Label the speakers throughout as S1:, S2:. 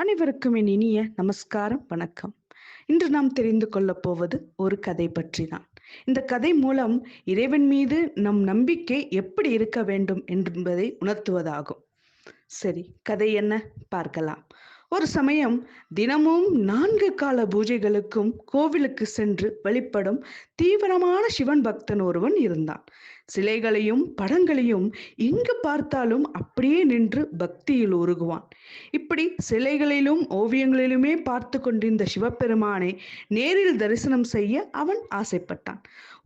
S1: அனைவருக்கும் என் இனிய நமஸ்காரம், வணக்கம். இன்று நாம் தெரிந்து கொள்ளப் போவது ஒரு கதை பற்றி தான். இந்த கதை மூலம் இறைவன் மீது நம் நம்பிக்கை எப்படி இருக்க வேண்டும் என்பதை உணர்த்துவதாகும். சரி, கதை என்ன பார்க்கலாம். ஒரு சமயம் தினமும் 4 கால பூஜைகளுக்கும் கோவிலுக்கு சென்று வழிபடும் தீவிரமான சிவன் பக்தன் ஒருவன் இருந்தான். சிலைகளையும் படங்களையும் எங்கு பார்த்தாலும் அப்படியே நின்று பக்தியில் உருகுவான். இப்படி சிலைகளிலும் ஓவியங்களிலுமே பார்த்து கொண்டிருந்த சிவபெருமானை நேரில் தரிசனம் செய்ய அவன் ஆசைப்பட்டான்.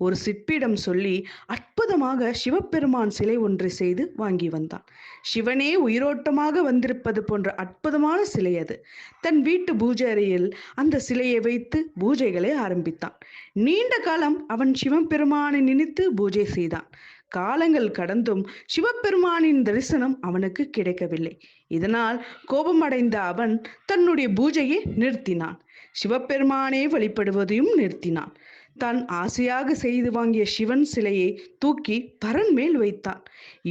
S1: ஒரு சிற்பியிடம் சொல்லி அற்புதமாக சிவபெருமான் சிலை ஒன்றை செய்து வாங்கி வந்தான். சிவனே உயிரோட்டமாக வந்திருப்பது போன்ற அற்புதமான சிலை அது. தன் வீட்டு பூஜை அறையில் அந்த சிலையை வைத்து பூஜைகளை ஆரம்பித்தான். நீண்ட காலம் அவன் சிவபெருமானை நினைத்து பூஜை செய்தான். காலங்கள் கடந்தும் சிவபெருமானின் தரிசனம் அவனுக்கு கிடைக்கவில்லை. இதனால் கோபமடைந்த அவன் தன்னுடைய பூஜையை நிறுத்தினான். சிவபெருமானே வழிபடுவதையும் நிறுத்தினான். தான் ஆசையாக செய்து வாங்கிய சிவன் சிலையை தூக்கி பரன் மேல் வைத்தான்.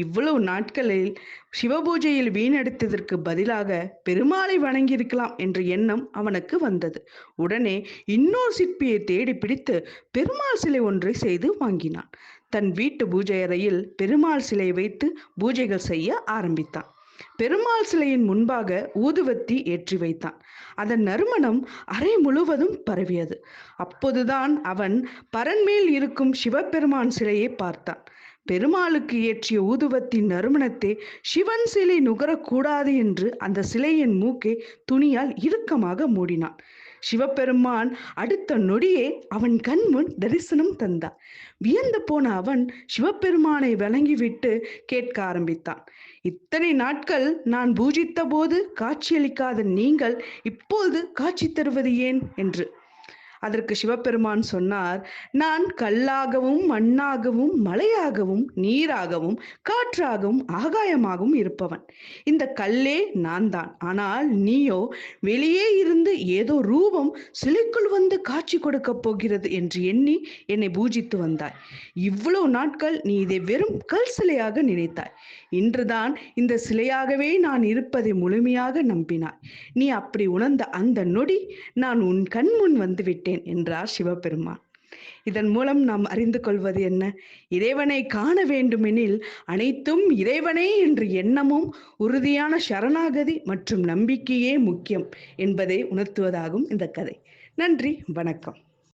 S1: இவ்வளவு நாட்களில் சிவபூஜையில் வீணடித்ததற்கு பதிலாக பெருமாளை வணங்கியிருக்கலாம் என்ற எண்ணம் அவனுக்கு வந்தது. உடனே இன்னொரு சிற்பியை தேடி பிடித்து பெருமாள் சிலை ஒன்றை செய்து வாங்கினான். தன் வீட்டு பூஜை அறையில் பெருமாள் சிலை வைத்து பூஜைகள் செய்ய ஆரம்பித்தான். பெருமாள் சிலையின் முன்பாக ஊதுவத்தி ஏற்றி வைத்தான். அதன் நறுமணம் அறை முழுவதும் பரவியது. அப்போதுதான் அவன் பரன்மேல் இருக்கும் சிவபெருமான் சிலையை பார்த்தான். பெருமாளுக்கு ஏற்றிய ஊதுவத்தி நறுமணத்தை சிவன் சிலை நுகரக்கூடாது என்று அந்த சிலையின் மூக்கை துணியால் இறுக்கமாக மூடினான். சிவபெருமான் அடுத்த நொடியே அவன் கண் முன் தரிசனம் தந்தார். வியந்து போன அவன் சிவபெருமானை வணங்கிவிட்டு கேட்க ஆரம்பித்தான். இத்தனை நாட்கள் நான் பூஜித்த போது காட்சியளிக்காத நீங்கள் இப்போது காட்சி தருவது ஏன் என்று. அதற்கு சிவபெருமான் சொன்னார், நான் கல்லாகவும் மண்ணாகவும் மலையாகவும் நீராகவும் காற்றாகவும் ஆகாயமாகவும் இருப்பவன். இந்த கல்லே நான் தான். ஆனால் நீயோ வெளியே இருந்து ஏதோ ரூபம் சிலைக்குள் வந்து காட்சி கொடுக்க போகிறது என்று எண்ணி என்னை பூஜித்து வந்தாய். இவ்வளவு நாட்கள் நீ இதை வெறும் கல் சிலையாக நினைத்தாய். இன்றுதான் இந்த சிலையாகவே நான் இருப்பதை முழுமையாக நம்பினாய். நீ அப்படி உணர்ந்த அந்த நொடி நான் உன் கண் முன் வந்துவிட்டேன் என்றார் சிவபெருமான். இதன் மூலம் நாம் அறிந்து கொள்வது என்ன? இறைவனை காண வேண்டுமெனில் அனைத்தும் இறைவனே என்ற எண்ணமும் உறுதியான சரணாகதி மற்றும் நம்பிக்கையே முக்கியம் என்பதை உணர்த்துவதாகும் இந்த கதை. நன்றி, வணக்கம்.